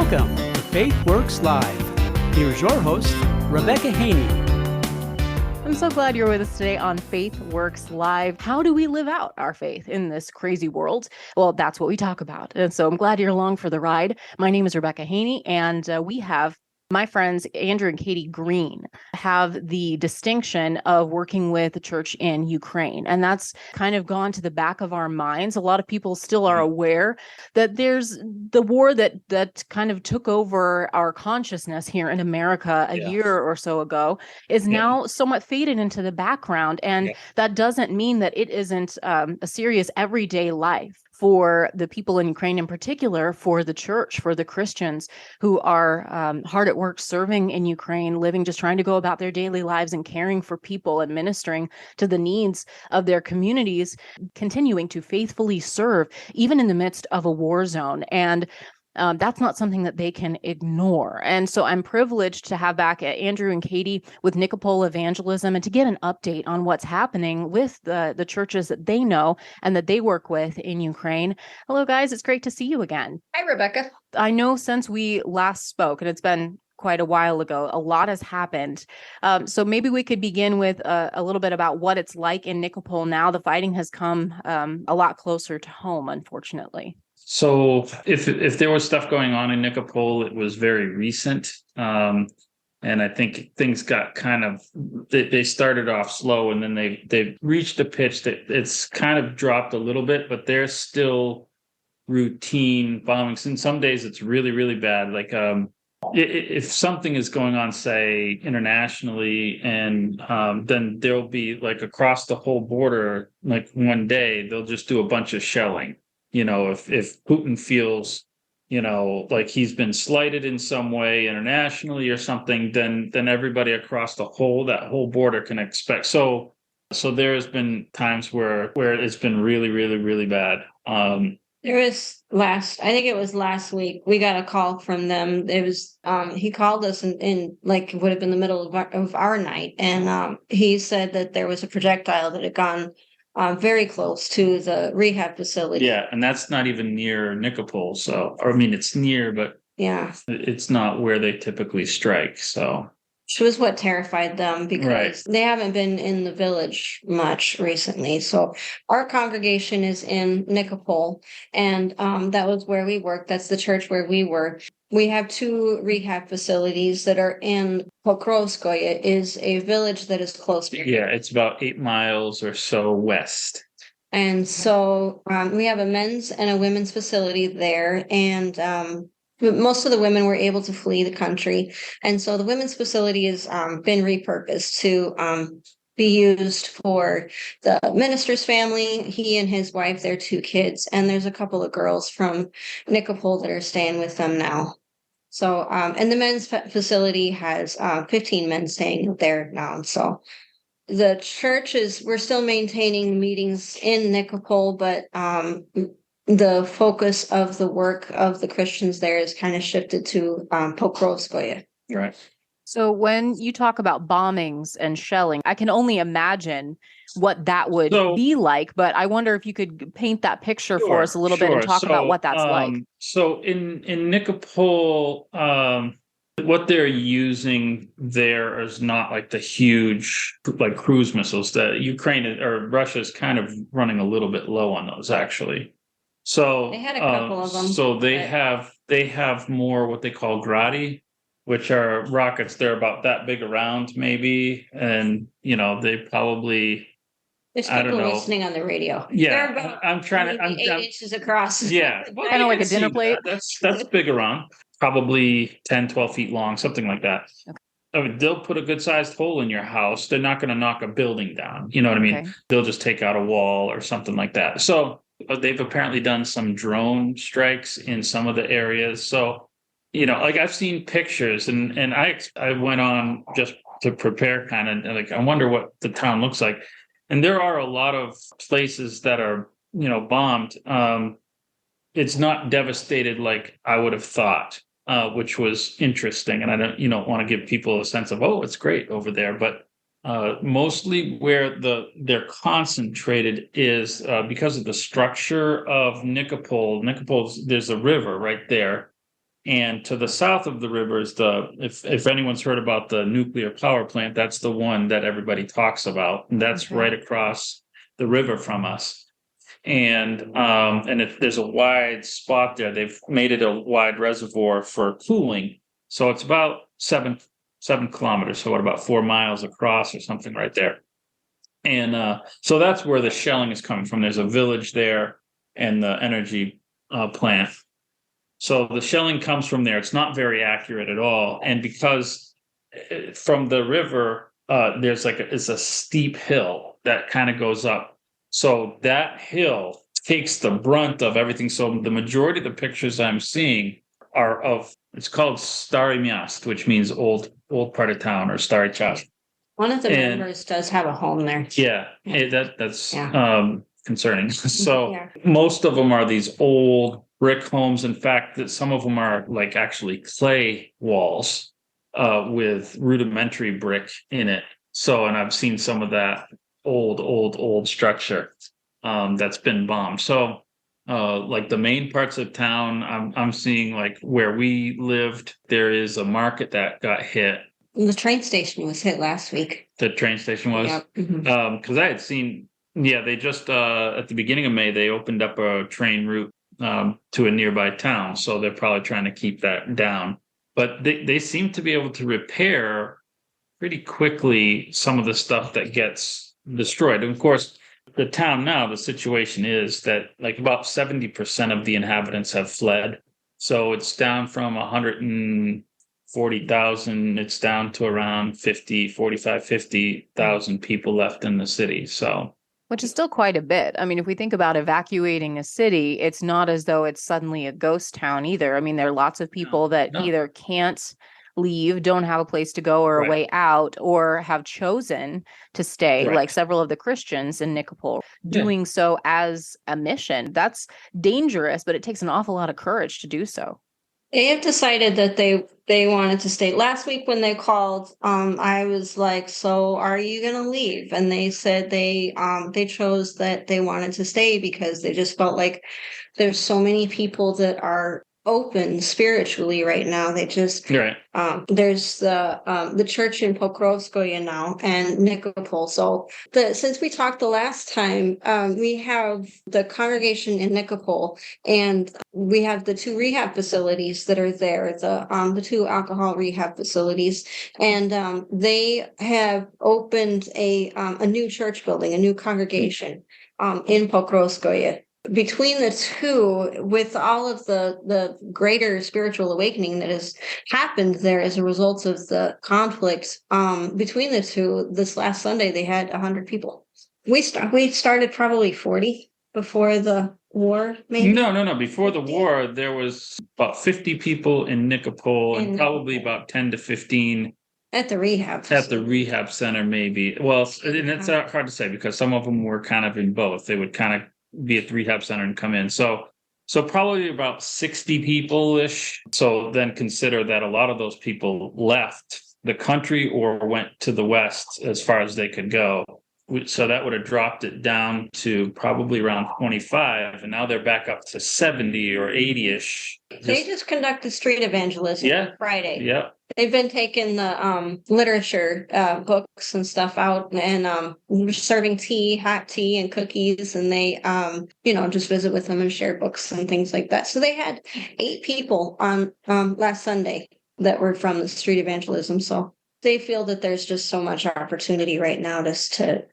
Welcome to Faith Works Live. Here's your host, Rebecca Haynie. I'm so glad you're with us today on Faith Works Live. How do we live out our faith in this crazy world? Well, that's what we talk about. And so I'm glad you're along for the ride. My name is Rebecca Haynie, and we have my friends Andrew and Katie Green have the distinction of working with the church in Ukraine. And that's kind of gone to the back of our minds. A lot of people still are aware that there's the war that kind of took over our consciousness here in America a year or so ago is now somewhat faded into the background. And that doesn't mean that it isn't a serious everyday life for the people in Ukraine, in particular, for the church, for the Christians who are hard at work serving in Ukraine, living, just trying to go about their daily lives and caring for people and ministering to the needs of their communities, continuing to faithfully serve, even in the midst of a war zone. And that's not something that they can ignore. And so I'm privileged to have back Andrew and Katie with Nikopol Evangelism and to get an update on what's happening with the churches that they know and that they work with in Ukraine. Hello, guys. It's great to see you again. Hi, Rebecca. I know since we last spoke, and it's been quite a while ago, a lot has happened. So maybe we could begin with a little bit about what it's like in Nikopol now. The fighting has come a lot closer to home, unfortunately. So if there was stuff going on in Nikopol, it was very recent. And I think things got kind of, they started off slow and then they reached a pitch that it's kind of dropped a little bit, but there's still routine bombings. And some days it's really, really bad. Like if something is going on, say, internationally, and then there'll be like across the whole border, like one day, they'll just do a bunch of shelling. You know, if Putin feels, you know, like he's been slighted in some way internationally or something, then everybody across that whole border can expect. So there's been times where it's been really, really, really bad. There was I think it was last week, we got a call from them. It was, he called us in like, it would have been the middle of our night. And he said that there was a projectile that had gone very close to the rehab facility. Yeah, and that's not even near Nikopol. So, or I mean, it's near, but it's not where they typically strike. So, which was what terrified them because they haven't been in the village much recently. So, our congregation is in Nikopol, and that was where we worked. That's the church where we were. We have two rehab facilities that are in Pokrovskoye, is a village that is close by. Yeah, it's about 8 miles or so west. And so we have a men's and a women's facility there. And most of the women were able to flee the country. And so the women's facility has been repurposed to be used for the minister's family, he and his wife, their 2 kids. And there's a couple of girls from Nikopol that are staying with them now. So, and the men's facility has 15 men staying there now. So the church we're still maintaining meetings in Nikopol, but the focus of the work of the Christians there is kind of shifted to Pokrovskoye. Right. So when you talk about bombings and shelling, I can only imagine what that would be like, but I wonder if you could paint that picture for us a little bit and talk about what that's like. So in Nikopol, what they're using there is not like the huge like cruise missiles that Ukraine or Russia is kind of running a little bit low on those actually. So they had a couple of them. So they have more what they call gradi, which are rockets. They're about that big around maybe, and you know they probably. There's people listening on the radio. Yeah, they're about, I'm trying to. 8 inches across. Yeah, kind of like a dinner plate. That's big around. Probably 10, 12 feet long, something like that. Okay. I mean, they'll put a good sized hole in your house. They're not going to knock a building down. You know what I mean? Okay. They'll just take out a wall or something like that. So they've apparently done some drone strikes in some of the areas. So, you know, like I've seen pictures and I went on just to prepare kind of like, I wonder what the town looks like. And there are a lot of places that are, you know, bombed. It's not devastated like I would have thought, which was interesting. And I don't want to give people a sense of, oh, it's great over there. But mostly where they're concentrated is because of the structure of Nikopol. Nikopol, there's a river right there. And to the south of the river is if anyone's heard about the nuclear power plant, that's the one that everybody talks about. And that's right across the river from us. And if there's a wide spot there, they've made it a wide reservoir for cooling. So it's about seven kilometers. So what, about 4 miles across or something right there. And so that's where the shelling is coming from. There's a village there and the energy plant. So the shelling comes from there. It's not very accurate at all. And because from the river, it's a steep hill that kind of goes up. So that hill takes the brunt of everything. So the majority of the pictures I'm seeing are it's called Stary Miast, which means old part of town, or Stary Chast. One of the members does have a home there. Yeah. That's concerning. So Yeah. most of them are these old brick homes. In fact, that some of them are like actually clay walls with rudimentary brick in it. So, and I've seen some of that old structure that's been bombed. So like the main parts of town, I'm seeing, like where we lived, there is a market that got hit. The train station was hit last week. The train station was? Yep. Because I had seen, they just, at the beginning of May, they opened up a train route to a nearby town. So they're probably trying to keep that down. But they seem to be able to repair pretty quickly some of the stuff that gets destroyed. And of course, the town now, the situation is that like about 70% of the inhabitants have fled. So it's down from 140,000, it's down to around 50,000 people left in the city. So, which is still quite a bit. I mean, if we think about evacuating a city, it's not as though it's suddenly a ghost town either. I mean, there are lots of people that either can't leave, don't have a place to go or a way out, or have chosen to stay, like several of the Christians in Nikopol, doing so as a mission. That's dangerous, but it takes an awful lot of courage to do so. They have decided that they wanted to stay. Last week when they called, I was like, so are you going to leave? And they said they chose that they wanted to stay because they just felt like there's so many people that are open spiritually right now. They just there's the church in Pokrovskoye now and Nikopol. So since we talked the last time, we have the congregation in Nikopol, and we have the 2 rehab facilities that are there, the 2 alcohol rehab facilities, and they have opened a new church building, a new congregation in Pokrovskoye. Between the two, with all of the greater spiritual awakening that has happened there as a result of the conflict, between the two, this last Sunday they had 100 people. We started probably 40 before the war, maybe. No. Before the war, there was about 50 people in Nikopol and probably about 10 to 15 at the rehab facility. At the rehab center, maybe. Well, and it's hard to say because some of them were kind of in both. They would kind of be at the rehab center and come in. So probably about 60 people-ish. So then consider that a lot of those people left the country or went to the West as far as they could go. So that would have dropped it down to probably around 25. And now they're back up to 70 or 80-ish. They just conducted street evangelism on Friday. Yeah. They've been taking the literature books and stuff out and serving hot tea and cookies, and they just visit with them and share books and things like that. So they had 8 people on last Sunday that were from the street evangelism. So they feel that there's just so much opportunity right now just to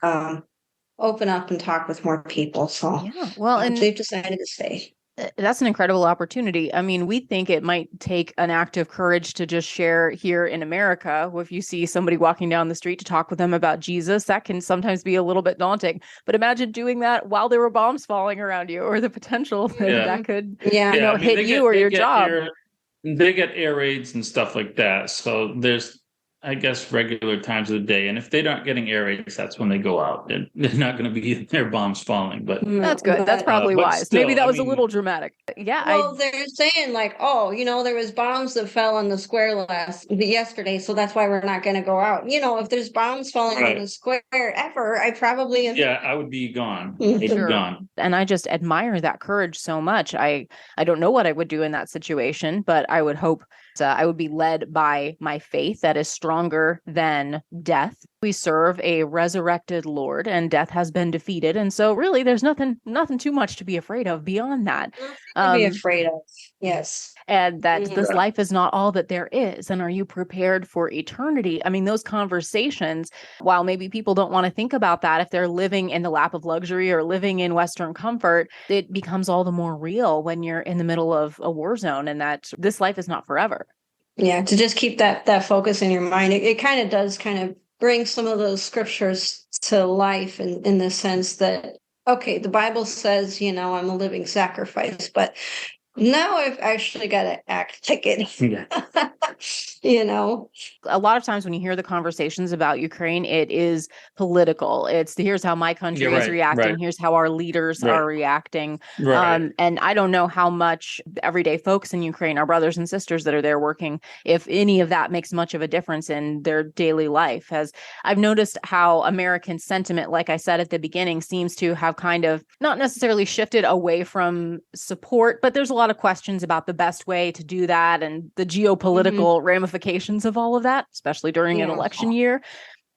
open up and talk with more people. So and they've decided to stay. That's an incredible opportunity. I mean, we think it might take an act of courage to just share here in America. If you see somebody walking down the street to talk with them about Jesus, that can sometimes be a little bit daunting. But imagine doing that while there were bombs falling around you, or the potential that could hit you or your job. They get air raids and stuff like that. So there's I guess, regular times of the day. And if they're not getting air raids, that's when they go out. They're not going to be their bombs falling. But That's good. That's probably but wise. still, Maybe that I was a mean, little dramatic. Yeah, Well, they're saying like, oh, there was bombs that fell on the square yesterday, so that's why we're not going to go out. If there's bombs falling on Right. the square ever, I probably I would be gone. Mhm. I'd be Sure. gone. And I just admire that courage so much. I don't know what I would do in that situation, but I would hope I would be led by my faith that is stronger than death. We serve a resurrected Lord, and death has been defeated. And so really there's nothing too much to be afraid of beyond that. Nothing to be afraid of. Yes. And that Mhm. this life is not all that there is. And are you prepared for eternity? I mean, those conversations, while maybe people don't want to think about that if they're living in the lap of luxury or living in Western comfort, it becomes all the more real when you're in the middle of a war zone and that this life is not forever. Yeah, to just keep that focus in your mind. It kind of does kind of bring some of those scriptures to life in the sense that, okay, the Bible says, I'm a living sacrifice, but now I've actually got to act like it. Yeah. A lot of times when you hear the conversations about Ukraine, it is political. It's here's how my country Yeah, is right, reacting. right. Here's how our leaders Right. are reacting. Right. And I don't know how much everyday folks in Ukraine, our brothers and sisters that are there working, if any of that makes much of a difference in their daily life. As I've noticed how American sentiment, like I said at the beginning, seems to have kind of not necessarily shifted away from support, but there's a lot of questions about the best way to do that and the geopolitical ramifications of all of that, especially during an Yeah. election year.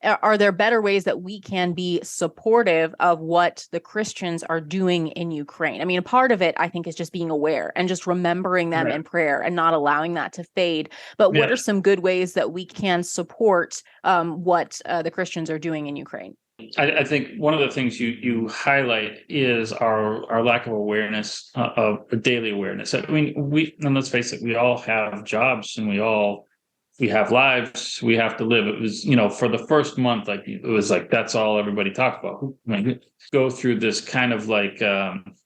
Are there better ways that we can be supportive of what the Christians are doing in Ukraine? I mean, a part of it, I think, is just being aware and just remembering them Right. in prayer and not allowing that to fade. But what Yeah. are some good ways that we can support what the Christians are doing in Ukraine? I think one of the things you highlight is our lack of awareness of daily awareness. I mean, and let's face it, we all have jobs and we have lives, we have to live. It was, for the first month, like it was like that's all everybody talked about. Go through this kind of like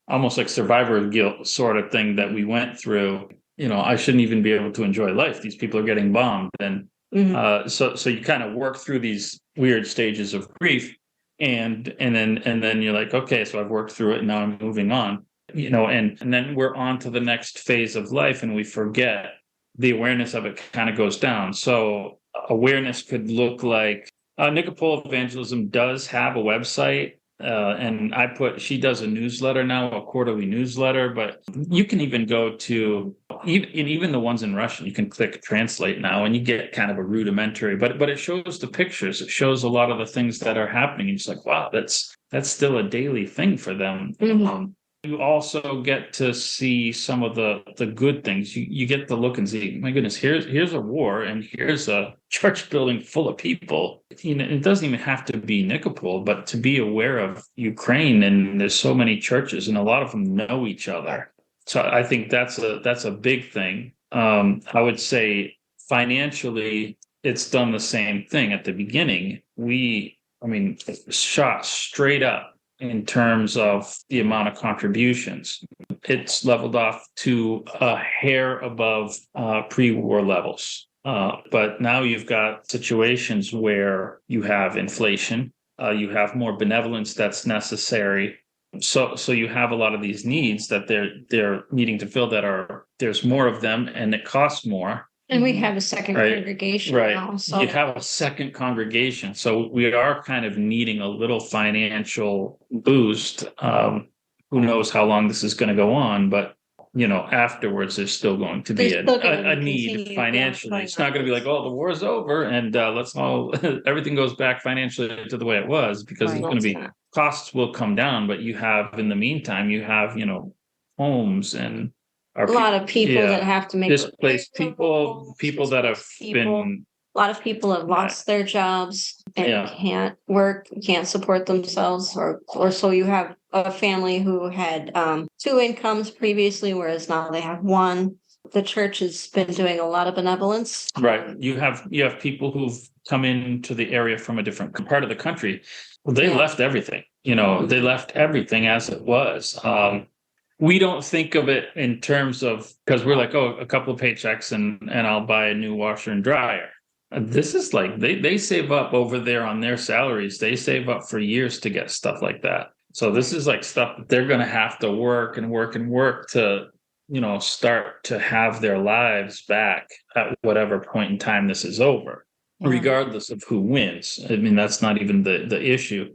almost like survivor guilt sort of thing that we went through. I shouldn't even be able to enjoy life. These people are getting bombed, and so you kind of work through these weird stages of grief, and then you're like, okay, so I've worked through it, and now I'm moving on. And then we're on to the next phase of life, and we forget. The awareness of it kind of goes down. So awareness could look like Nikopol Evangelism does have a website, and she does a newsletter now, a quarterly newsletter. But you can even go to even the ones in Russian. You can click translate now, and you get kind of a rudimentary. But it shows the pictures. It shows a lot of the things that are happening. And it's like, wow, that's still a daily thing for them. You also get to see some of the good things. You get to look and see, my goodness, here's a war, and here's a church building full of people. It doesn't even have to be Nikopol, but to be aware of Ukraine, and there's so many churches, and a lot of them know each other. So I think that's a big thing. I would say financially, it's done the same thing at the beginning. Shot straight up in terms of the amount of contributions. It's leveled off to a hair above pre-war levels. But now you've got situations where you have inflation, you have more benevolence that's necessary. So you have a lot of these needs that they're needing to fill there's more of them, and it costs more. And we have a second congregation now. So You have a second congregation. So we are kind of needing a little financial boost. Who knows how long this is going to go on, but afterwards there's still going to be a need financially. It's not going to be like, oh, the war's over and let's all everything goes back financially to the way it was, because it's going to be costs will come down, but you have in the meantime homes and a lot of people that have to make displaced people that have been. A lot of people have lost their jobs and can't work, can't support themselves, or so you have a family who had 2 incomes previously, whereas now they have 1. The church has been doing a lot of benevolence. Right. You have people who've come into the area from a different part of the country. Well, they left everything. They left everything as it was. We don't think of it in terms of, because we're like, oh, a couple of paychecks and I'll buy a new washer and dryer. This is like they save up over there on their salaries. They save up for years to get stuff like that. So this is like stuff that they're going to have to work and work and work to, start to have their lives back at whatever point in time this is over, regardless of who wins. I mean, that's not even the issue.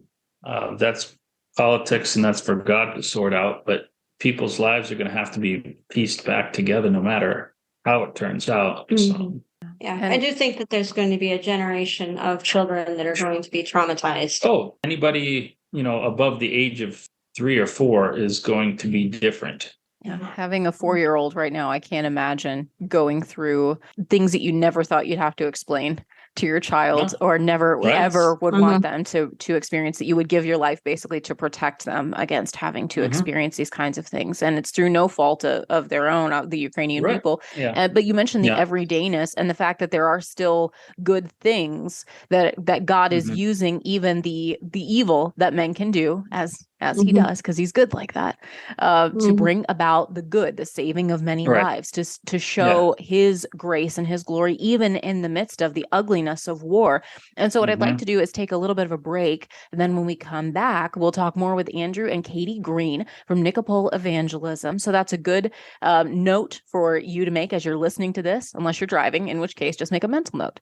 That's politics, and that's for God to sort out. But people's lives are going to have to be pieced back together no matter how it turns out. So. Yeah, I do think that there's going to be a generation of children that are going to be traumatized. Oh, anybody, above the age of 3 or 4 is going to be different. Yeah, having a 4-year-old right now, I can't imagine going through things that you never thought you'd have to explain to your child, or never ever would want them to experience, that you would give your life basically to protect them against having to experience these kinds of things. And it's through no fault of their own, the Ukrainian people. Yeah. But you mentioned the everydayness and the fact that there are still good things that God is using, even the evil that men can do, as he does, because he's good like that, to bring about the good, the saving of many lives, to show his grace and his glory, even in the midst of the ugliness of war. And so what I'd like to do is take a little bit of a break. And then when we come back, we'll talk more with Andrew and Katie Green from Nikopol Evangelism. So that's a good note for you to make as you're listening to this, unless you're driving, in which case just make a mental note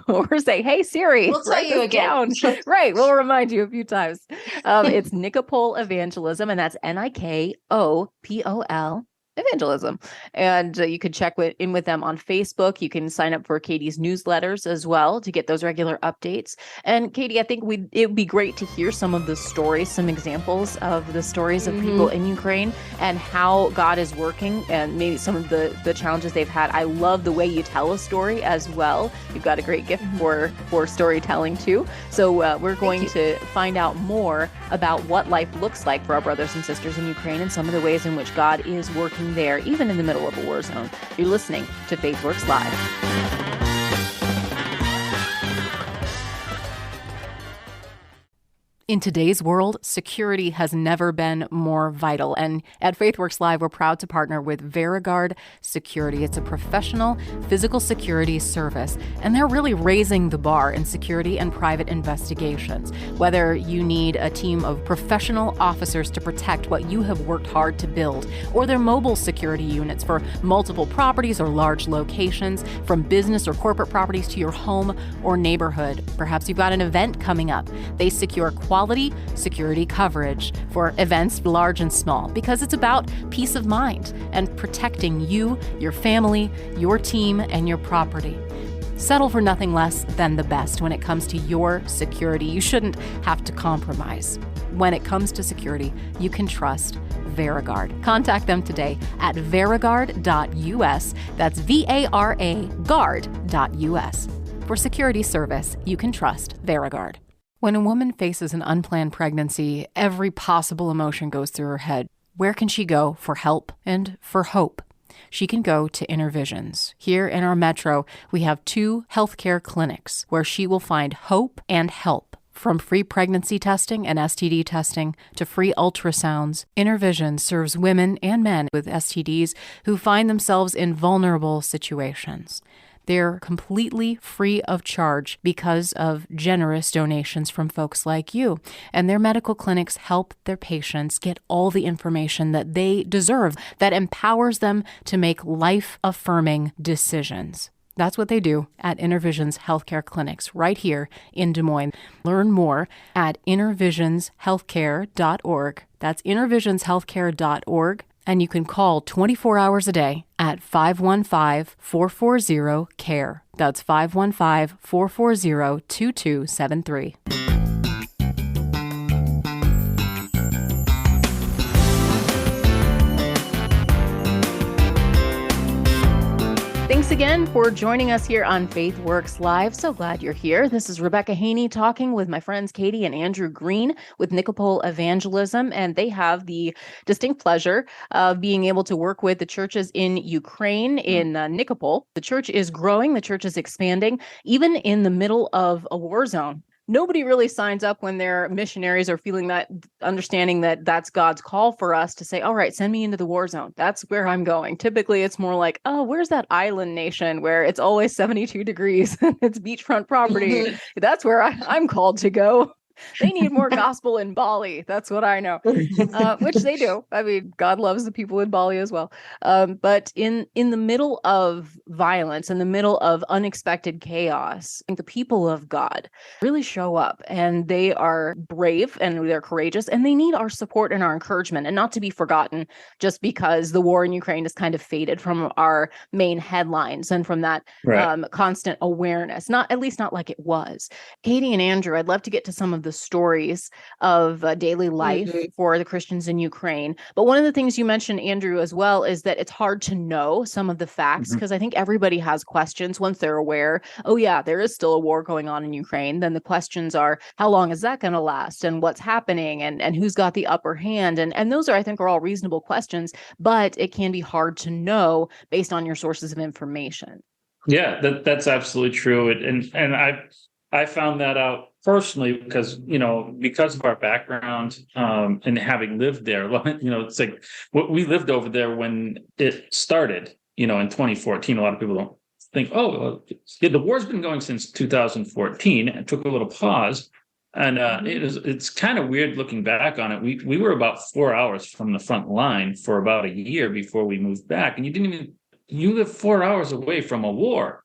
or say, hey, Siri, we'll tell you again. Right. We'll remind you a few times. It's Nikopol Evangelism, and that's Nikopol Evangelism. And you can check in with them on Facebook. You can sign up for Katie's newsletters as well to get those regular updates. And Katie, I think it would be great to hear some of the stories, some examples of the stories of people in Ukraine and how God is working, and maybe some of the challenges they've had. I love the way you tell a story as well. You've got a great gift for storytelling too. So we're going to find out more about what life looks like for our brothers and sisters in Ukraine, and some of the ways in which God is working there, even in the middle of a war zone. You're listening to Faith Works Live. In today's world, security has never been more vital. And at FaithWorks Live, we're proud to partner with VeriGuard Security. It's a professional physical security service, and they're really raising the bar in security and private investigations. Whether you need a team of professional officers to protect what you have worked hard to build, or their mobile security units for multiple properties or large locations, from business or corporate properties to your home or neighborhood. Perhaps you've got an event coming up. They secure quality security coverage for events large and small, because it's about peace of mind and protecting you, your family, your team, and your property. Settle for nothing less than the best when it comes to your security. You shouldn't have to compromise. When it comes to security, you can trust VeriGuard. Contact them today at verigard.us. That's VARA guard.us. For security service, you can trust VeriGuard. When a woman faces an unplanned pregnancy, every possible emotion goes through her head. Where can she go for help and for hope? She can go to Intervisions. Here in our metro, we have 2 healthcare clinics where she will find hope and help. From free pregnancy testing and STD testing to free ultrasounds, Intervision serves women and men with STDs who find themselves in vulnerable situations. They're completely free of charge because of generous donations from folks like you. And their medical clinics help their patients get all the information that they deserve, that empowers them to make life-affirming decisions. That's what they do at Intervision's healthcare clinics right here in Des Moines. Learn more at intervisionshealthcare.org. That's intervisionshealthcare.org. And you can call 24 hours a day at 515-440-CARE. That's 515-440-2273. Thanks again for joining us here on Faith Works Live. So glad you're here. This is Rebecca Haynie talking with my friends Katie and Andrew Green with Nikopol Evangelism, and they have the distinct pleasure of being able to work with the churches in Ukraine, in Nikopol. The church is growing, the church is expanding, even in the middle of a war zone. nobody really signs up when they're missionaries or feeling that, understanding that that's God's call for us to say, all right, send me into the war zone. That's where I'm going. Typically, it's more like, oh, where's that island nation where it's always 72 degrees? It's beachfront property. That's where I'm called to go. They need more gospel in Bali. That's what I know, which they do. I mean, God loves the people in Bali as well. But in the middle of violence, in the middle of unexpected chaos, I think the people of God really show up, and they are brave and they're courageous, and they need our support and our encouragement, and not to be forgotten just because the war in Ukraine has kind of faded from our main headlines and from that constant awareness, not at least not like it was. Katie and Andrew, I'd love to get to some of the stories of daily life for the Christians in Ukraine. But one of the things you mentioned, Andrew, as well, is that it's hard to know some of the facts, because I think everybody has questions once they're aware, oh yeah, there is still a war going on in Ukraine. Then the questions are, how long is that going to last, and what's happening, and who's got the upper hand? And those are, I think, are all reasonable questions, but it can be hard to know based on your sources of information. Yeah, that's absolutely true. And I found that out personally because, because of our background, and having lived there, it's like we lived over there when it started, in 2014. A lot of people don't think, the war's been going since 2014. It took a little pause. And it's kind of weird looking back on it. We were about 4 hours from the front line for about a year before we moved back. And you live 4 hours away from a war.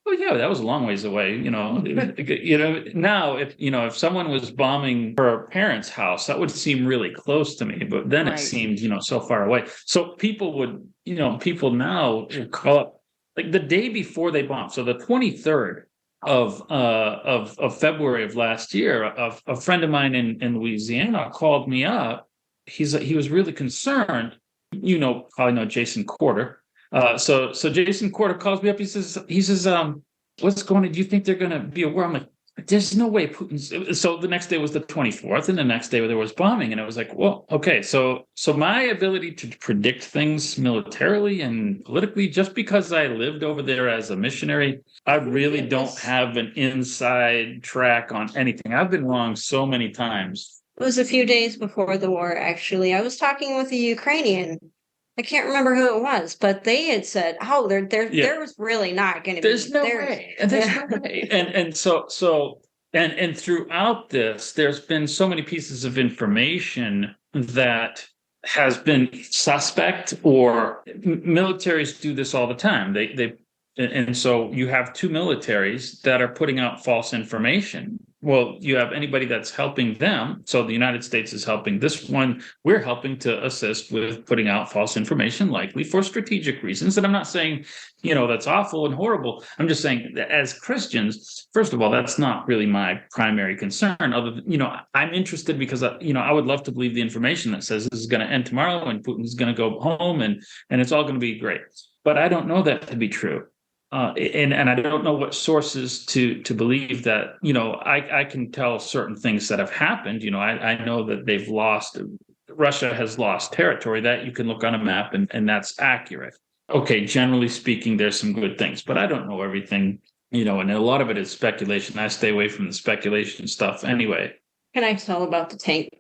Oh yeah, that was a long ways away. Now if someone was bombing her parents' house, that would seem really close to me. But then it seemed, so far away. So people now call up like the day before they bombed. So the 23rd of February of last year, a friend of mine in Louisiana called me up. He was really concerned. Probably know Jason Corder. So Jason Corder calls me up. He says, what's going on? Do you think they're going to be a war? I'm like, there's no way Putin's. So the next day was the 24th, and the next day there was bombing, and it was like, well, okay. So my ability to predict things militarily and politically, just because I lived over there as a missionary, I really don't have an inside track on anything. I've been wrong so many times. It was a few days before the war, actually. I was talking with a Ukrainian. I can't remember who it was, but they had said, "Oh, there was really not going to be." There's no way. There's no way. And throughout this, there's been so many pieces of information that has been suspect, or militaries do this all the time. And so you have two militaries that are putting out false information. Well, you have anybody that's helping them. So the United States is helping this one. We're helping to assist with putting out false information, likely for strategic reasons. And I'm not saying, that's awful and horrible. I'm just saying that as Christians, first of all, that's not really my primary concern. Other than, I'm interested because, I would love to believe the information that says this is going to end tomorrow and Putin's going to go home and it's all going to be great. But I don't know that to be true. And I don't know what sources to believe that, I can tell certain things that have happened. I know that Russia has lost territory that you can look on a map and that's accurate. Okay, generally speaking, there's some good things, but I don't know everything, and a lot of it is speculation. I stay away from the speculation stuff anyway. Can I tell about the tank?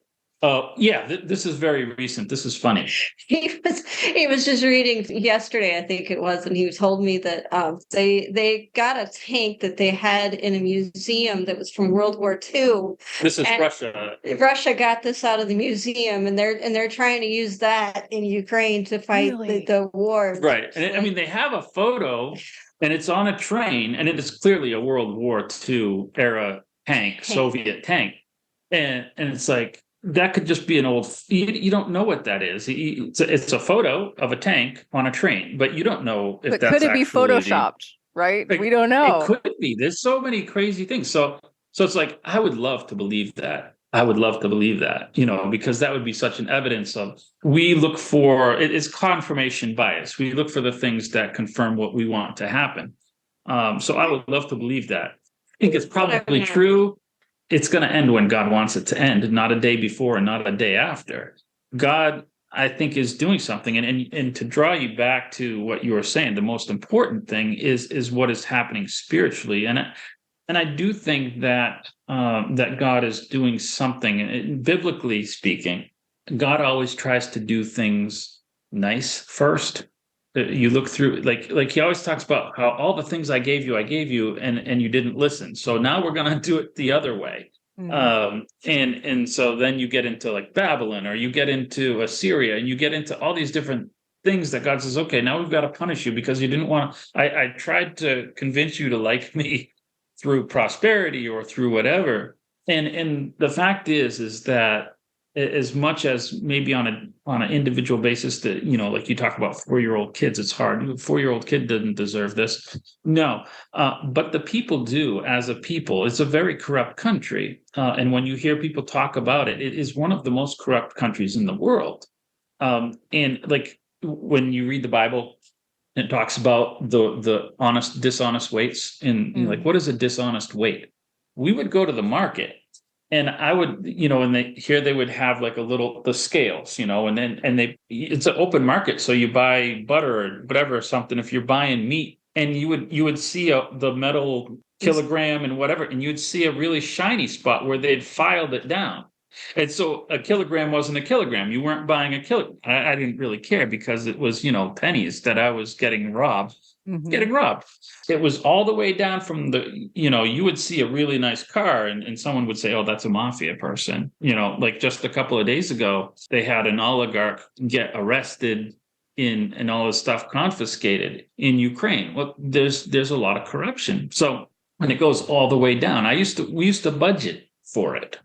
Yeah, this is very recent. This is funny. He was just reading yesterday, I think it was, and he told me that they got a tank that they had in a museum that was from World War II. This is Russia. Russia got this out of the museum, and they're trying to use that in Ukraine to fight the war. Right, and they have a photo, and it's on a train, and it is clearly a World War II era tank, Soviet tank, and it's like. That could just be an old. You don't know what that is. It's a photo of a tank on a train, but you don't know if that's. Could it be photoshopped? Right? We don't know. It could be. There's so many crazy things. So it's like I would love to believe that. Because that would be such an evidence of. We look for it's confirmation bias. We look for the things that confirm what we want to happen. So I would love to believe that. I think it's probably true. It's going to end when God wants it to end, not a day before and not a day after. God, I think, is doing something. And to draw you back to what you were saying, the most important thing is what is happening spiritually. And And I do think that that God is doing something. Biblically speaking, God always tries to do things nice first. You look through, like he always talks about how all the things I gave you, and you didn't listen. So now we're going to do it the other way. And so then you get into like Babylon, or you get into Assyria, and you get into all these different things that God says, okay, now we've got to punish you because you didn't want to. I tried to convince you to like me through prosperity or through whatever. And the fact is that as much as maybe on an individual basis, that, you know, like you talk about 4-year-old kids, it's hard. A 4-year-old kid didn't deserve this. No, but the people do. As a people, it's a very corrupt country. And when you hear people talk about it, it is one of the most corrupt countries in the world. And like when you read the Bible, it talks about the dishonest weights. And you know, like, what is a dishonest weight? We would go to the market, and I would, you know, and they would have like the scales, you know, it's an open market. So you buy butter or whatever, or something. If you're buying meat, and you would see the metal kilogram and whatever, and you'd see a really shiny spot where they'd filed it down. And so a kilogram wasn't a kilogram. You weren't buying a kilogram. I didn't really care because it was, you know, pennies that I was getting robbed. It was all the way down from you know, you would see a really nice car, and someone would say, oh, that's a mafia person. You know, like just a couple of days ago, they had an oligarch get arrested and all his stuff confiscated in Ukraine. Well, there's a lot of corruption. So, and it goes all the way down. We used to budget for it.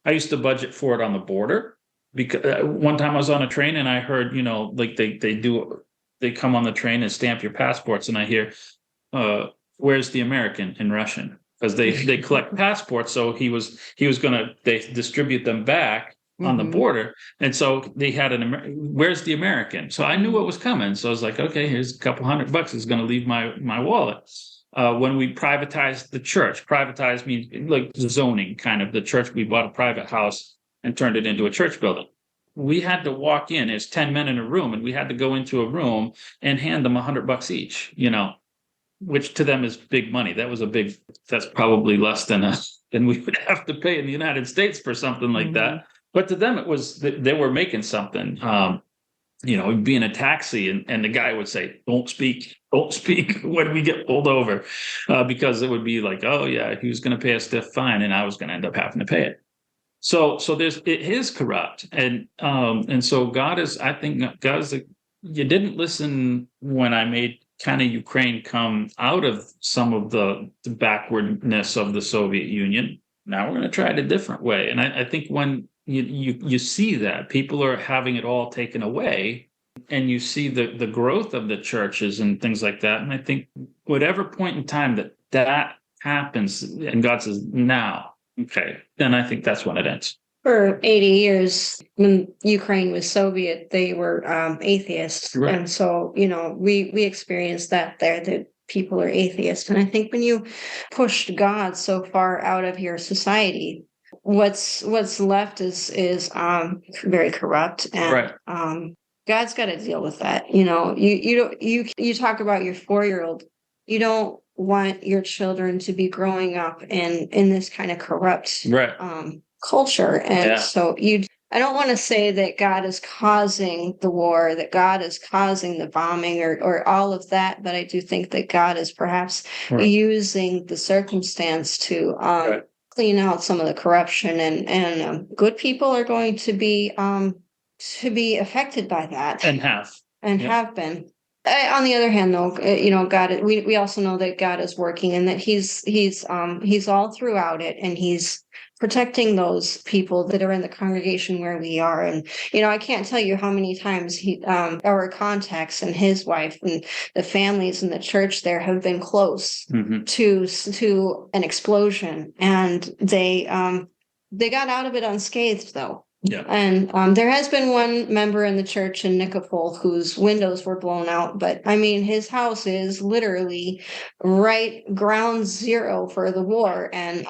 I used to budget for it on the border, because one time I was on a train and I heard, you know, like they come on the train and stamp your passports, and I hear, where's the American in Russian? Because they collect passports. So they distribute them back on the border. And so they had where's the American? So I knew what was coming. So I was like, okay, here's a couple $100 is going to leave my wallet. When we privatized the church, privatized means like zoning kind of the church. We bought a private house and turned it into a church building. We had to walk in as 10 men in a room, and we had to go into a room and hand them $100 each, you know, which to them is big money. That's probably less than we would have to pay in the United States for something like that. But to them, it was, they were making something. You know, we'd be in a taxi, and the guy would say, don't speak when we get pulled over, because it would be like, oh yeah, he was going to pay a stiff fine, and I was going to end up having to pay it. So it is corrupt. And so I think God is, you didn't listen when I made kind of Ukraine come out of some of the backwardness of the Soviet Union. Now we're going to try it a different way. And I think when you see that people are having it all taken away, and you see the growth of the churches and things like that. And I think whatever point in time that happens, and God says, now, okay, then I think that's when it ends. For 80 years, when Ukraine was Soviet, they were atheists. Right. And so, you know, we experienced that there, that people are atheists. And I think when you pushed God so far out of your society, what's left is very corrupt. And Right. God's got to deal with that. You know, you talk about your 4-year-old. You don't want your children to be growing up in this kind of corrupt culture. And so I don't want to say that God is causing the war, that God is causing the bombing or all of that, but I do think that God is perhaps using the circumstance to clean out some of the corruption, and good people are going to be affected by that, and have been. On the other hand, though, you know, God, we also know that God is working, and that he's all throughout it, and he's protecting those people that are in the congregation where we are. And, you know, I can't tell you how many times our contacts and his wife and the families in the church there have been close to an explosion, and they got out of it unscathed, though. Yeah. And there has been one member in the church in Nikopol whose windows were blown out, but I mean, his house is literally right ground zero for the war, and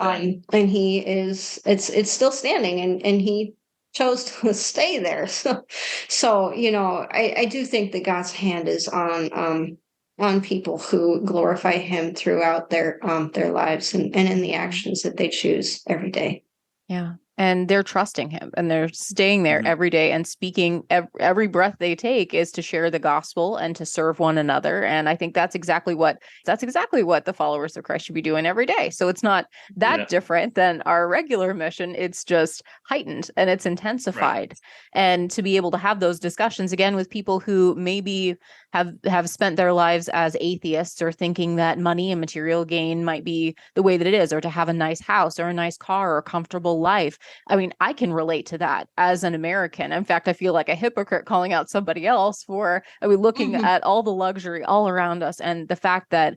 it's still standing, and he chose to stay there. So you know, I do think that God's hand is on on people who glorify him throughout their lives and in the actions that they choose every day. Yeah. And they're trusting him and they're staying there Mhm. every day and speaking. Every breath they take is to share the gospel and to serve one another. And I think that's exactly what the followers of Christ should be doing every day. So it's not that Yeah. different than our regular mission. It's just heightened and it's intensified. And to be able to have those discussions again with people who maybe have spent their lives as atheists or thinking that money and material gain might be the way that it is, or to have a nice house or a nice car or a comfortable life. I mean, I can relate to that as an American. In fact, I feel like a hypocrite calling out somebody else for, looking at all the luxury all around us and the fact that,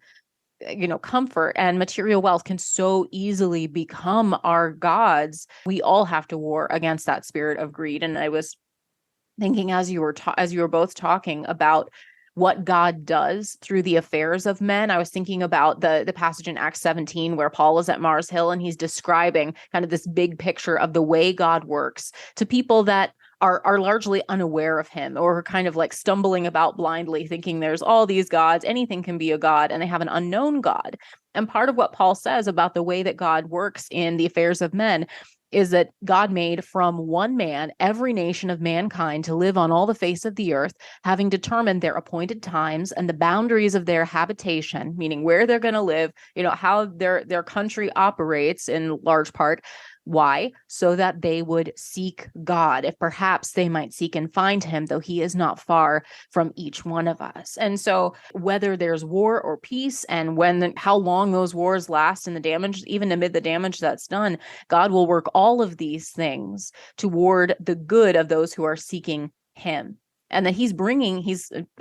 comfort and material wealth can so easily become our gods. We all have to war against that spirit of greed. And I was thinking as you were both talking about what God does through the affairs of men, I was thinking about the passage in Acts 17 where Paul is at Mars Hill and he's describing kind of this big picture of the way God works to people that are largely unaware of him or kind of like stumbling about blindly, thinking there's all these gods, anything can be a god, and they have an unknown God. And part of what Paul says about the way that God works in the affairs of men is that God made from one man every nation of mankind to live on all the face of the earth, having determined their appointed times and the boundaries of their habitation, meaning where they're going to live, how their country operates in large part. Why? So that they would seek God, if perhaps they might seek and find him, though he is not far from each one of us. And so whether there's war or peace and how long those wars last and the damage, even amid the damage that's done, God will work all of these things toward the good of those who are seeking him. And that he's,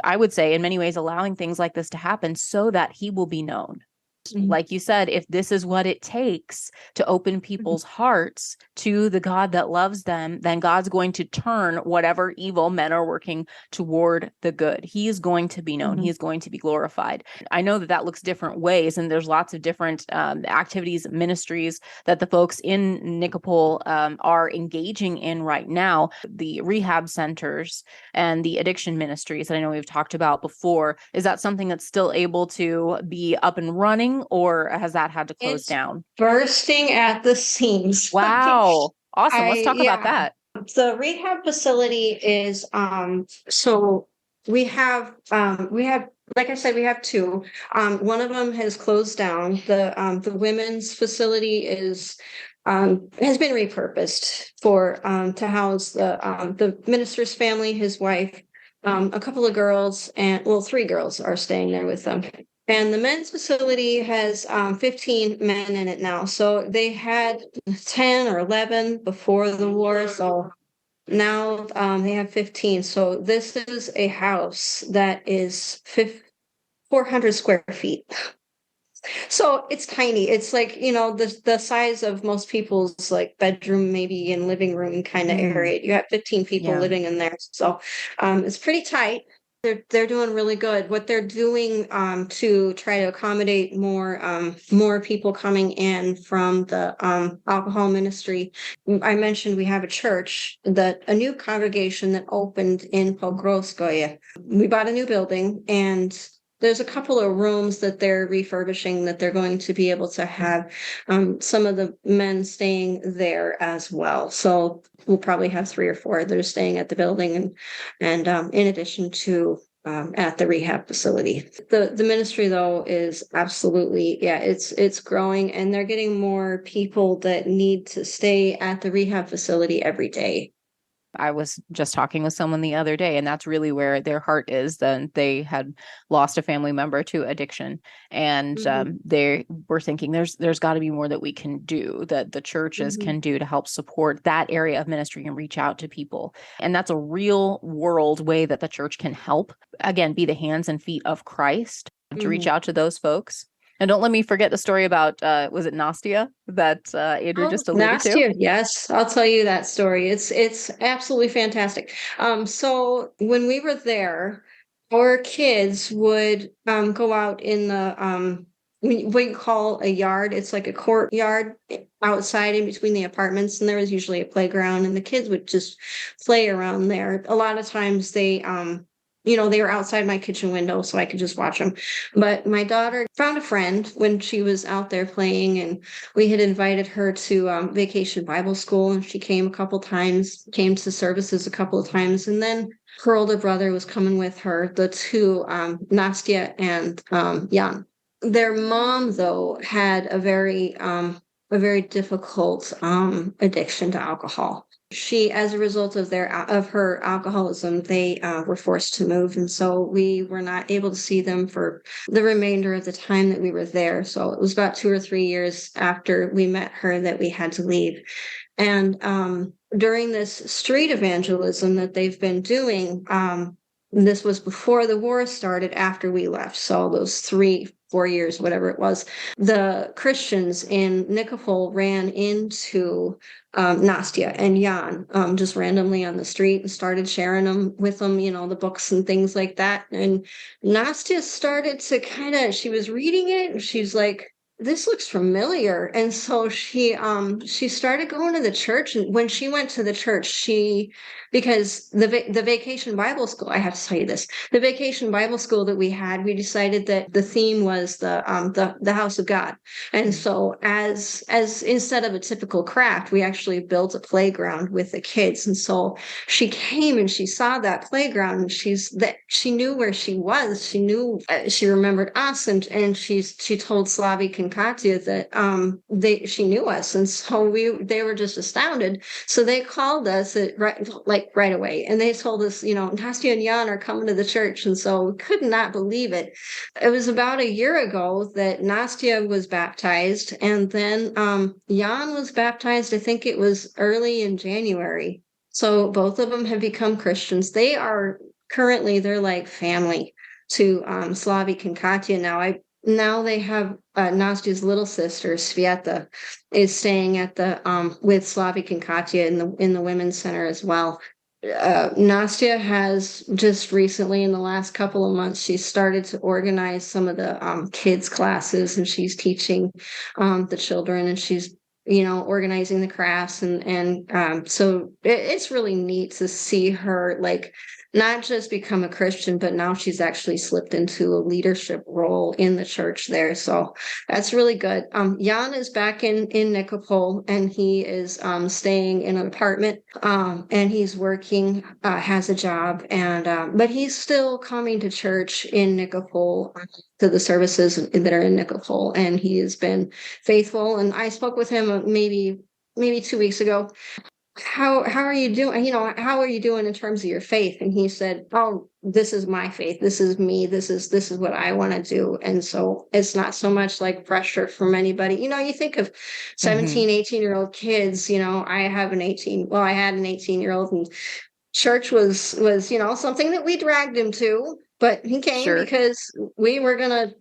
I would say, in many ways, allowing things like this to happen so that he will be known. Like you said, if this is what it takes to open people's hearts to the God that loves them, then God's going to turn whatever evil men are working toward the good. He is going to be known. He is going to be glorified. I know that looks different ways, and there's lots of different activities, ministries that the folks in Nikopol are engaging in right now. The rehab centers and the addiction ministries that I know we've talked about before. Is that something that's still able to be up and running? Or has that had to close down? Bursting at the seams. Wow. Awesome. Let's talk about that. The rehab facility is so we have like I said, we have two. One of them has closed down. The women's facility is has been repurposed for to house the minister's family, his wife, a couple of girls, and three girls are staying there with them. And the men's facility has 15 men in it now. So they had 10 or 11 before the war. So now they have 15. So this is a house that is 400 square feet. So it's tiny. It's like, the size of most people's like bedroom, maybe in living room kind of area. You have 15 people living in there. So it's pretty tight. They're doing really good. What they're doing to try to accommodate more people coming in from the alcohol ministry. I mentioned we have a church, a new congregation that opened in Pogrovskoye. We bought a new building, and there's a couple of rooms that they're refurbishing that they're going to be able to have some of the men staying there as well. So we'll probably have 3 or 4 that are staying at the building and in addition to at the rehab facility. The ministry though is absolutely, it's growing, and they're getting more people that need to stay at the rehab facility every day. I was just talking with someone the other day, and that's really where their heart is. Then they had lost a family member to addiction, and they were thinking there's got to be more that we can do, that the churches can do to help support that area of ministry and reach out to people. And that's a real world way that the church can help, again, be the hands and feet of Christ to reach out to those folks. And don't let me forget the story about, was it Nastia that Andrew just alluded to? Yes, I'll tell you that story. It's absolutely fantastic. So when we were there, our kids would go out in the what you call a yard. It's like a courtyard outside in between the apartments, and there was usually a playground, and the kids would just play around there. A lot of times they they were outside my kitchen window, so I could just watch them. But my daughter found a friend when she was out there playing, and we had invited her to Vacation Bible School, and she came a couple times, came to services a couple of times, and then her older brother was coming with her, the two, Nastya and Jan. Their mom, though, had a very difficult addiction to alcohol. She, as a result of her alcoholism, they were forced to move, and so we were not able to see them for the remainder of the time that we were there. So it was about 2 or 3 years after we met her that we had to leave. And during this street evangelism that they've been doing, this was before the war started, after we left. So those 3-4 years, whatever it was, the Christians in Nikopol ran into Nastya and Jan just randomly on the street and started sharing them with them, the books and things like that. And Nastya started to she was reading it and she's like, this looks familiar. And so she started going to the church. And when she went to the church, because the Vacation Bible School, I have to tell you this, the Vacation Bible School that we had, we decided that the theme was the house of God. And so as instead of a typical craft, we actually built a playground with the kids. And so she came and she saw that playground, and she knew where she was. She knew, she remembered us, and she told Slavik and Katya that she knew us. And so they were just astounded. So they called us right away, and they told us, Nastya and Jan are coming to the church. And so we could not believe it. It was about a year ago that Nastya was baptized, and then Jan was baptized. I think it was early in January. So both of them have become Christians. They're like family to Slavik and Katya now. Now they have Nastya's little sister Svieta is staying at the with Slavik and Katya in the women's center as well. Nastya has just recently, in the last couple of months, she's started to organize some of the kids classes, and she's teaching the children, and she's organizing the crafts, and so it's really neat to see her not just become a Christian, but now she's actually slipped into a leadership role in the church there. So that's really good. Jan is back in Nikopol, and he is staying in an apartment, and he's working, has a job, and but he's still coming to church in Nikopol, to the services that are in Nikopol, and he has been faithful. And I spoke with him maybe 2 weeks ago. How are you doing? How are you doing in terms of your faith? And he said, oh, this is my faith. This is me. This is what I want to do. And so it's not so much like pressure from anybody. You think of 17, 18-year-old kids, I had an 18-year-old, and church was something that we dragged him to, but he came because we were gonna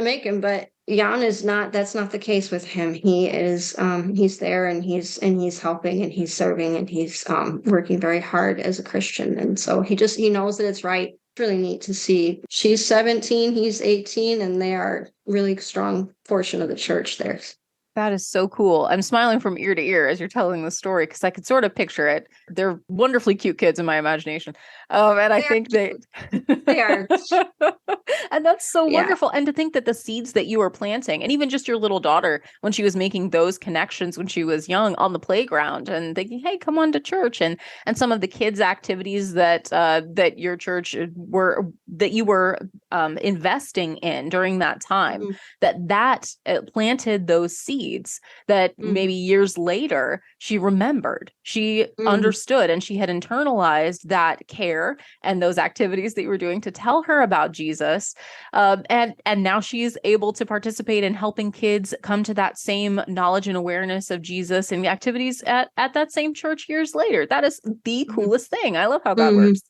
make him. But Jan is not. That's not the case with him. He is. He's there, and he's helping, and he's serving, and he's working very hard as a Christian. And so he knows that it's right. It's really neat to see. She's 17, he's 18, and they are really strong portion of the church there. That is so cool. I'm smiling from ear to ear as you're telling the story, because I could sort of picture it. They're wonderfully cute kids in my imagination. And I think they are. And that's so wonderful. And to think that the seeds that you were planting, and even just your little daughter, when she was making those connections when she was young on the playground and thinking, hey, come on to church, and some of the kids' activities that your church that you were investing in during that time, that planted those seeds that maybe years later she remembered, she understood, and she had internalized that care and those activities that you were doing to tell her about Jesus. And now she's able to participate in helping kids come to that same knowledge and awareness of Jesus and the activities at that same church years later. That is the coolest thing. I love how that works.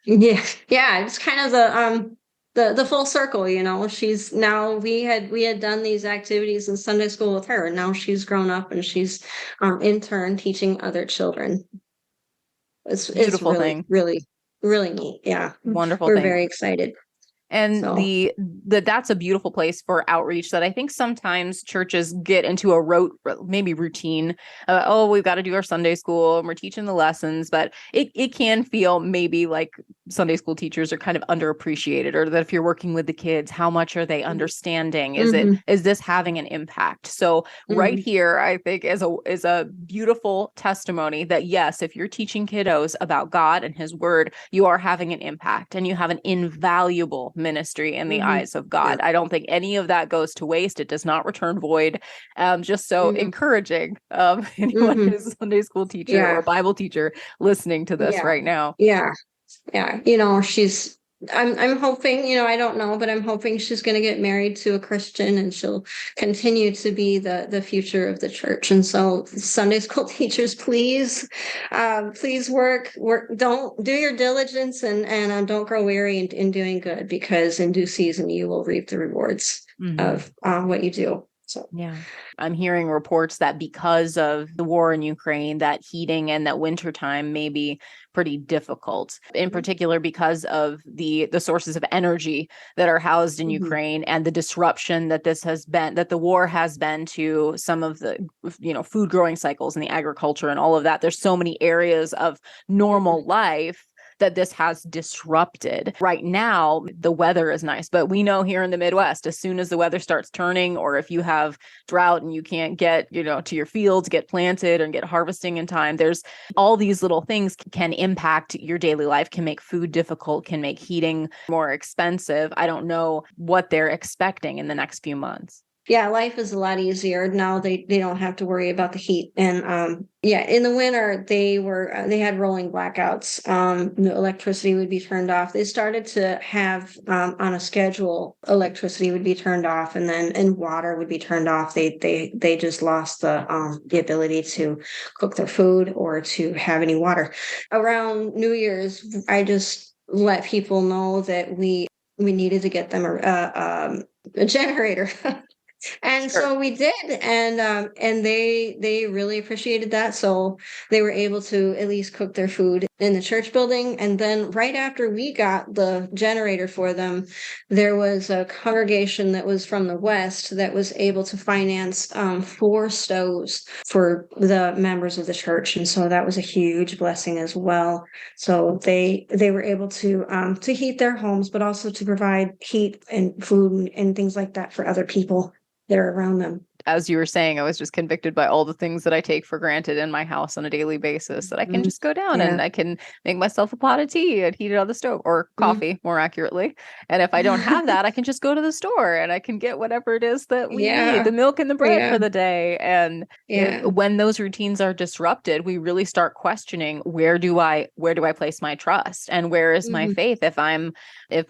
Yeah. It's kind of the full circle, She's now, we had done these activities in Sunday school with her, and now she's grown up and she's in turn teaching other children. It's really, thing. Really, really neat. Yeah. Wonderful. We're very excited. And that's a beautiful place for outreach that I think sometimes churches get into a routine. We've got to do our Sunday school and we're teaching the lessons, but it can feel maybe like Sunday school teachers are kind of underappreciated, or that if you're working with the kids, how much are they understanding? Is this having an impact? So right here, I think is a beautiful testimony that yes, if you're teaching kiddos about God and his word, you are having an impact and you have an invaluable ministry in the eyes of God. Yeah. I don't think any of that goes to waste. It does not return void. Just so encouraging anyone who's a Sunday school teacher or Bible teacher listening to this right now. Yeah. I'm hoping, I don't know, but I'm hoping she's going to get married to a Christian and she'll continue to be the future of the church. And so Sunday school teachers, please work, don't do your diligence and don't grow weary in doing good, because in due season you will reap the rewards of what you do. So, yeah, I'm hearing reports that because of the war in Ukraine, that heating and that wintertime may be pretty difficult, in particular because of the sources of energy that are housed in Ukraine and the disruption that the war has been to some of the, food growing cycles and the agriculture and all of that. There's so many areas of normal life that this has disrupted. Right now, the weather is nice, but we know here in the Midwest, as soon as the weather starts turning, or if you have drought and you can't get, to your fields, get planted and get harvesting in time, there's all these little things can impact your daily life, can make food difficult, can make heating more expensive. I don't know what they're expecting in the next few months. Yeah, life is a lot easier now. They don't have to worry about the heat. And in the winter they had rolling blackouts. The electricity would be turned off. They started to have on a schedule, electricity would be turned off, and water would be turned off. They just lost the ability to cook their food or to have any water. Around New Year's, I just let people know that we needed to get them a generator. And Sure. so we did, and they really appreciated that. So they were able to at least cook their food in the church building. And then right after we got the generator for them, there was a congregation that was from the West that was able to finance 4 stoves for the members of the church, and so that was a huge blessing as well. So they were able to heat their homes, but also to provide heat and food and things like that for other people that are around them. As you were saying, I was just convicted by all the things that I take for granted in my house on a daily basis, that I can just go down and I can make myself a pot of tea and heat it on the stove, or coffee, more accurately. And if I don't have that, I can just go to the store and I can get whatever it is that we need, the milk and the bread for the day. And when those routines are disrupted, we really start questioning, where do I place my trust, and where is my faith? If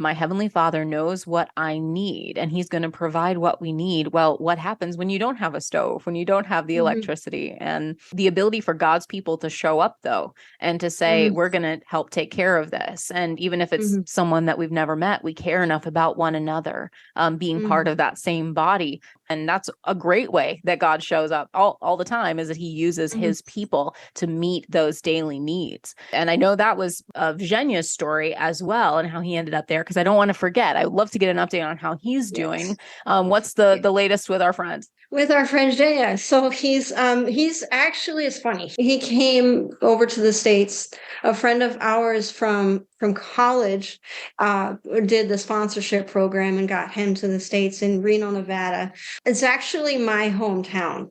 my Heavenly Father knows what I need and he's going to provide what we need, well, what happens when you don't have a stove, when you don't have the electricity? And the ability for God's people to show up, though, and to say, we're going to help take care of this. And even if it's someone that we've never met, we care enough about one another, being part of that same body. And that's a great way that God shows up all the time, is that he uses his people to meet those daily needs. And I know that was Virginia's story as well, and how he ended up there, because I don't want to forget. I would love to get an update on how he's doing. What's the latest with our friends? With our friend Jaya. So he's actually, it's funny. He came over to the States. A friend of ours from college did the sponsorship program and got him to the States in Reno, Nevada. It's actually my hometown.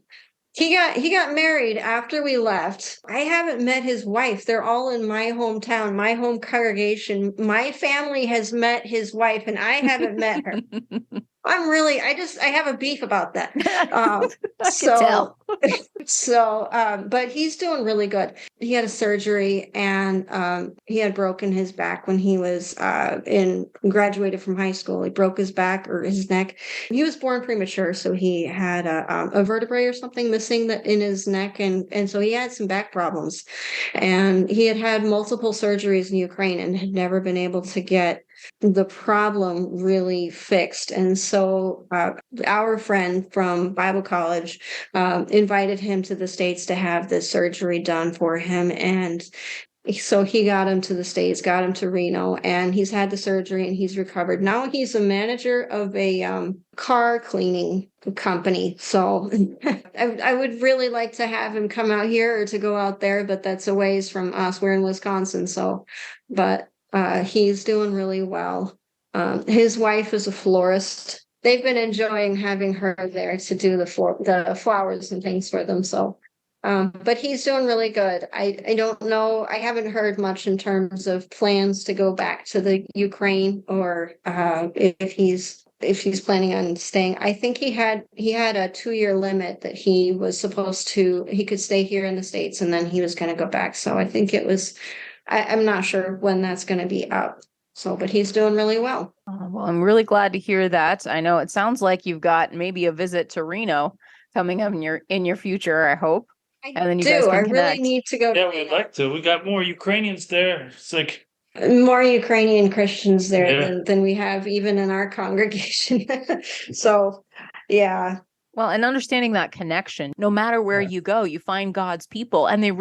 He got married after we left. I haven't met his wife. They're all in my hometown, my home congregation. My family has met his wife, and I haven't met her. I have a beef about that. But he's doing really good. He had a surgery, and he had broken his back when he was graduated from high school. He broke his back, or his neck. He was born premature, so he had a vertebrae or something missing in his neck, and so he had some back problems. And he had multiple surgeries in Ukraine and had never been able to get the problem really fixed. And so our friend from Bible college invited him to the States to have this surgery done for him. And so he got him to the States, got him to Reno, and he's had the surgery and he's recovered. Now he's a manager of a car cleaning company. So I would really like to have him come out here or to go out there, but that's a ways from us. We're in Wisconsin. So, but He's doing really well. His wife is a florist. They've been enjoying having her there to do the flowers and things for them. So, but he's doing really good. I don't know. I haven't heard much in terms of plans to go back to the Ukraine or if he's planning on staying. I think he had a 2-year limit that he could stay here in the States and then he was going to go back. So I think I'm not sure when that's going to be up. So, but he's doing really well. Well, I'm really glad to hear that. I know it sounds like you've got maybe a visit to Reno coming up in your future, I hope. And then you guys can connect. Really need to go. Yeah, we'd like to. We got more Ukrainians there. It's like more Ukrainian Christians there Yeah. than we have even in our congregation. So, yeah. Well, and understanding that connection, no matter where you go, you find God's people, and we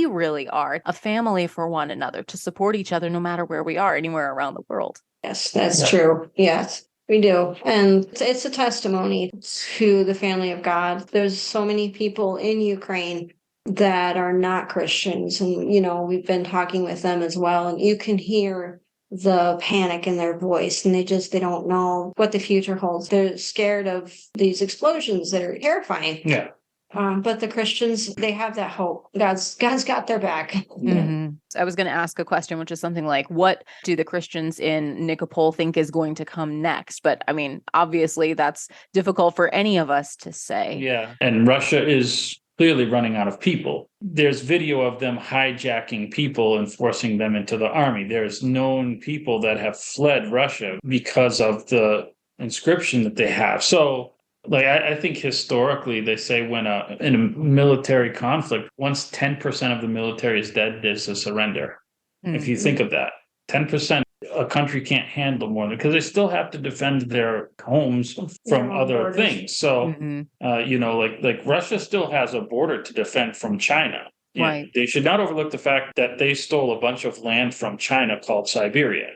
really are a family for one another to support each other no matter where we are, anywhere around the world. Yes, that's true. Yes, we do. And it's a testimony to the family of God. There's so many people in Ukraine that are not Christians. And, we've been talking with them as well. And you can hear the panic in their voice, and they don't know what the future holds. They're scared of these explosions that are terrifying. Yeah. But the Christians, they have that hope. God's got their back. Mm-hmm. I was going to ask a question, which is something like, what do the Christians in Nikopol think is going to come next? But I mean, obviously that's difficult for any of us to say. Yeah. And Russia is clearly running out of people. There's video of them hijacking people and forcing them into the army. There's known people that have fled Russia because of the inscription that they have. So, I think historically they say when in a military conflict, once 10% of the military is dead, there's a surrender. Mm-hmm. If you think of that, 10%, a country can't handle more than, because they still have to defend their homes from other things. So, like Russia still has a border to defend from China. Right. They should not overlook the fact that they stole a bunch of land from China called Siberia.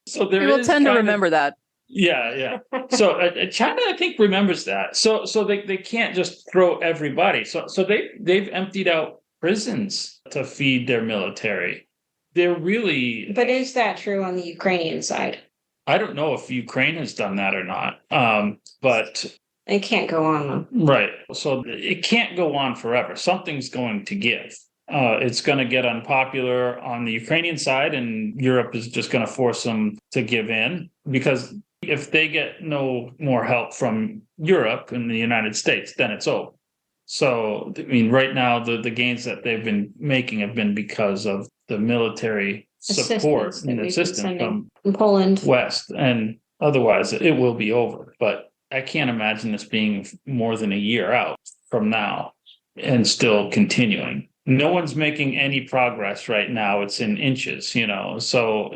So there People tend to remember that. Yeah. So China, I think, remembers that. So they can't just throw everybody. So they've emptied out prisons to feed their military. They're really. But is that true on the Ukrainian side? I don't know if Ukraine has done that or not. But it can't go on. Right. So it can't go on forever. Something's going to give. It's going to get unpopular on the Ukrainian side, and Europe is just going to force them to give in, because if they get no more help from Europe and the United States, then it's over. So, I mean, right now, the gains that they've been making have been because of the military support and assistance from Poland West. And otherwise, it will be over. But I can't imagine this being more than a year out from now and still continuing. No one's making any progress right now. It's in inches, So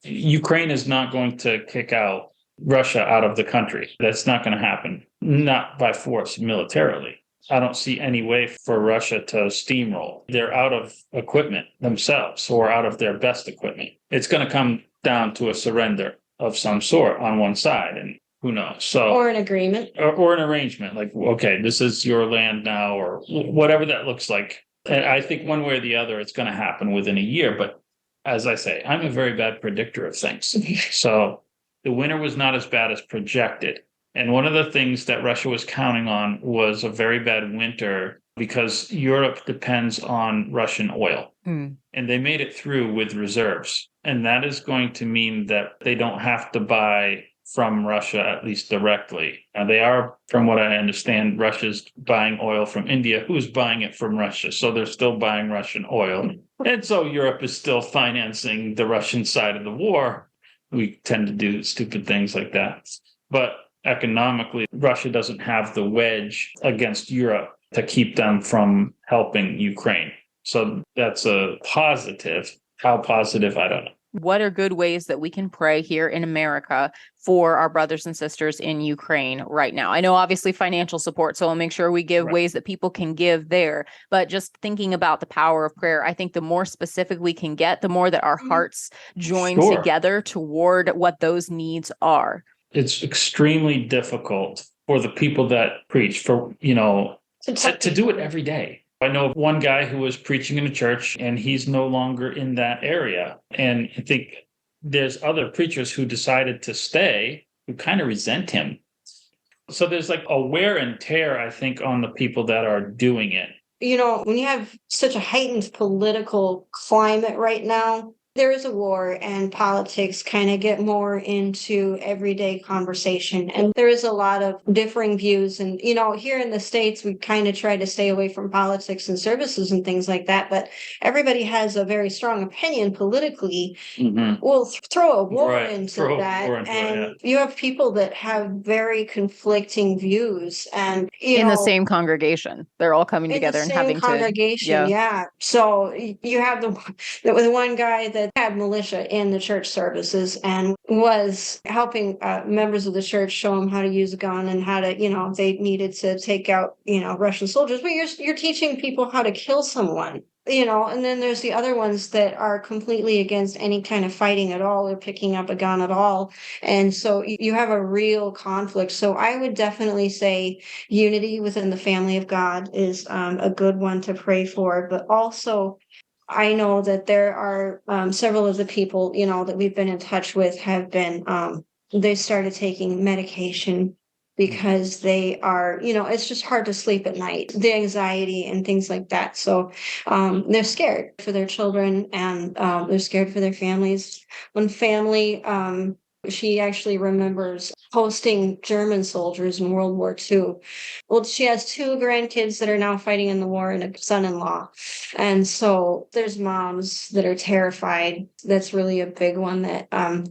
Ukraine is not going to kick out Russia out of the country. That's not going to happen. Not by force militarily. I don't see any way for Russia to steamroll. They're out of equipment themselves, or out of their best equipment. It's going to come down to a surrender of some sort on one side, and who knows? So, or an agreement, or an arrangement, like, okay, this is your land now, or whatever that looks like. And I think one way or the other, it's going to happen within a year. But as I say, I'm a very bad predictor of things. So the winter was not as bad as projected. And one of the things that Russia was counting on was a very bad winter, because Europe depends on Russian oil. And they made it through with reserves. And that is going to mean that they don't have to buy from Russia, at least directly. Now, they are, from what I understand, Russia's buying oil from India, who's buying it from Russia. So they're still buying Russian oil. And so Europe is still financing the Russian side of the war. We tend to do stupid things like that. But economically, Russia doesn't have the wedge against Europe to keep them from helping Ukraine. So that's a positive. How positive, I don't know. What are good ways that we can pray here in America for our brothers and sisters in Ukraine right now? I know obviously financial support, so I'll make sure we give ways that people can give there. But just thinking about the power of prayer, I think the more specific we can get, the more that our hearts join together toward what those needs are. It's extremely difficult for the people that preach, to do it every day. I know of one guy who was preaching in a church and he's no longer in that area. And I think there's other preachers who decided to stay who kind of resent him. So there's like a wear and tear, I think, on the people that are doing it. When you have such a heightened political climate right now, there is a war and politics kind of get more into everyday conversation. And there is a lot of differing views. And, here in the States, we kind of try to stay away from politics and services and things like that. But everybody has a very strong opinion politically. We'll throw a war into that. And you have people that have very conflicting views. And, in the same congregation, they're all coming together and having congregation, yeah. So you have the one guy that had militia in the church services and was helping members of the church show them how to use a gun and how to, they needed to take out, Russian soldiers. But you're teaching people how to kill someone. And then there's the other ones that are completely against any kind of fighting at all or picking up a gun at all. And so you have a real conflict. So I would definitely say unity within the family of God is a good one to pray for. But also, I know that there are several of the people, that we've been in touch with have been, they started taking medication because they are, it's just hard to sleep at night, the anxiety and things like that. So they're scared for their children and they're scared for their families. One family, she actually remembers hosting German soldiers in World War II. Well, she has 2 grandkids that are now fighting in the war and a son-in-law. And so there's moms that are terrified. That's really a big one that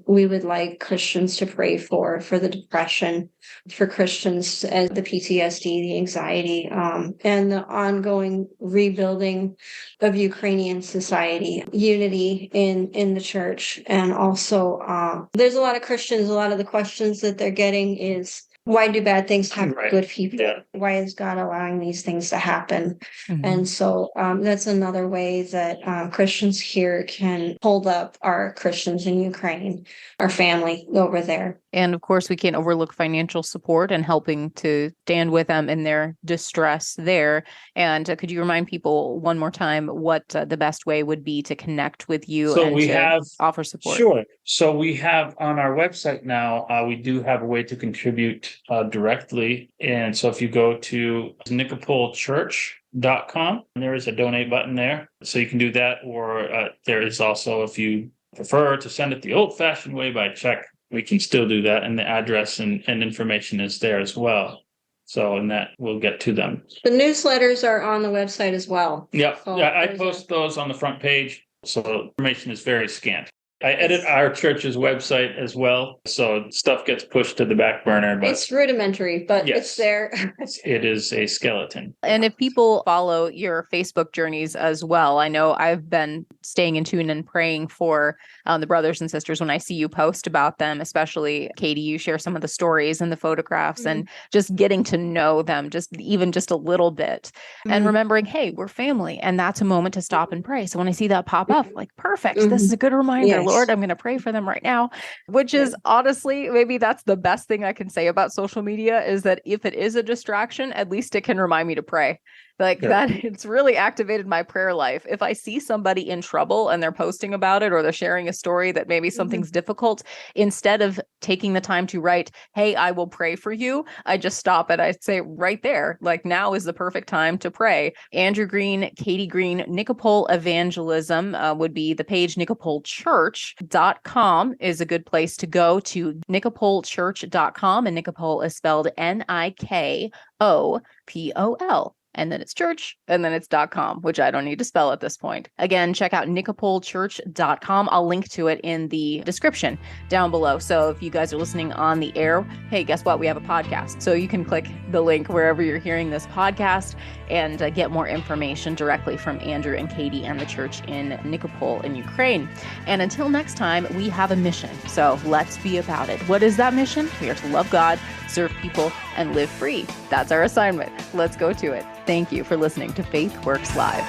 we would like Christians to pray for the depression, for Christians as the PTSD, the anxiety, and the ongoing rebuilding of Ukrainian society, unity in the church. And also there's a lot of Christians, a lot of the questions that they're getting is, why do bad things happen to good people? Yeah. Why is God allowing these things to happen? And so that's another way that Christians here can hold up our Christians in Ukraine, our family over there. And of course, we can't overlook financial support and helping to stand with them in their distress there. And could you remind people one more time what the best way would be to connect with you and offer support? Sure. So we have on our website now, we do have a way to contribute directly. And so if you go to nikopolchurch.com, there is a donate button there. So you can do that. Or there is also, if you prefer to send it the old-fashioned way by check, we can still do that, and the address and information is there as well. So, and that will get to them. The newsletters are on the website as well. Yep. So I post those on the front page. So information is very scant. I edit our church's website as well, so stuff gets pushed to the back burner. But it's rudimentary, but it's there. It is a skeleton. And if people follow your Facebook journeys as well, I know I've been staying in tune and praying for the brothers and sisters when I see you post about them, especially Katie, you share some of the stories and the photographs and just getting to know them, just a little bit and remembering, hey, we're family. And that's a moment to stop and pray. So when I see that pop up, like, perfect, this is a good reminder. Yes. Lord, I'm going to pray for them right now, which is honestly, maybe that's the best thing I can say about social media is that if it is a distraction, at least it can remind me to pray. That it's really activated my prayer life. If I see somebody in trouble and they're posting about it or they're sharing a story that maybe something's difficult, instead of taking the time to write, hey, I will pray for you, I just stop it. I say right there, now is the perfect time to pray. Andrew Green, Katie Green, Nikopol Evangelism would be the page. Nikopolchurch.com is a good place to go to. Nikopolchurch.com, and Nikopol is spelled Nikopol. And then it's church, and then it's .com, which I don't need to spell at this point. Again, check out nikopolchurch.com. I'll link to it in the description down below. So if you guys are listening on the air, hey, guess what? We have a podcast. So you can click the link wherever you're hearing this podcast and get more information directly from Andrew and Katie and the church in Nikopol in Ukraine. And until next time, we have a mission. So let's be about it. What is that mission? We are to love God, serve people, and live free. That's our assignment. Let's go to it. Thank you for listening to Faith Works Live.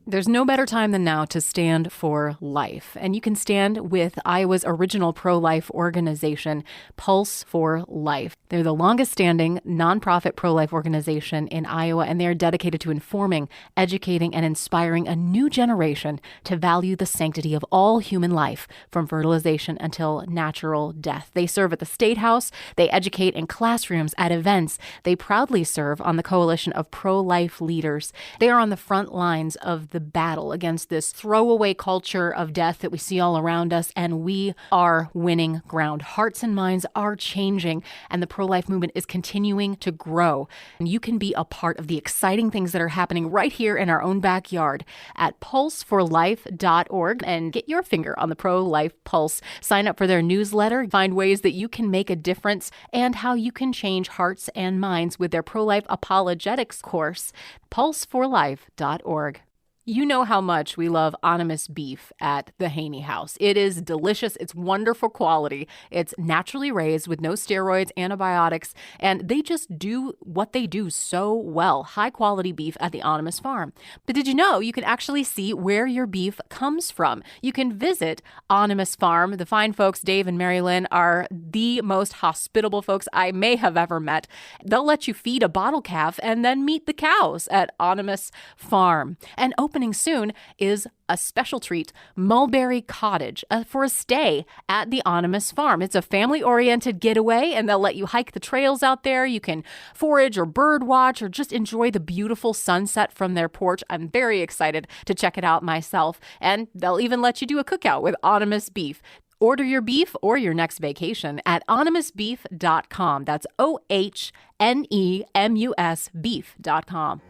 There's no better time than now to stand for life. And you can stand with Iowa's original pro-life organization, Pulse for Life. They're the longest standing nonprofit pro-life organization in Iowa, and they're dedicated to informing, educating, and inspiring a new generation to value the sanctity of all human life, from fertilization until natural death. They serve at the State House. They educate in classrooms, at events. They proudly serve on the coalition of pro-life leaders. They are on the front lines of the battle against this throwaway culture of death that we see all around us, and we are winning ground. Hearts and minds are changing, and the pro-life movement is continuing to grow. And you can be a part of the exciting things that are happening right here in our own backyard at pulseforlife.org, and get your finger on the pro-life pulse. Sign up for their newsletter, find ways that you can make a difference, and how you can change hearts and minds with their pro-life apologetics course, pulseforlife.org. You know how much we love Animus beef at the Haynie house. It is delicious. It's wonderful quality. It's naturally raised with no steroids, antibiotics, and they just do what they do so well. High quality beef at the Animus farm. But did you know you can actually see where your beef comes from? You can visit Animus farm. The fine folks, Dave and Mary Lynn, are the most hospitable folks I may have ever met. They'll let you feed a bottle calf and then meet the cows at Animus farm. And opening soon is a special treat, Mulberry Cottage, for a stay at the Animus farm. It's a family-oriented getaway, and they'll let you hike the trails out there. You can forage or bird watch or just enjoy the beautiful sunset from their porch. I'm very excited to check it out myself, and they'll even let you do a cookout with Animus beef. Order your beef or your next vacation at animusbeef.com. That's OHNEMUS beef.com.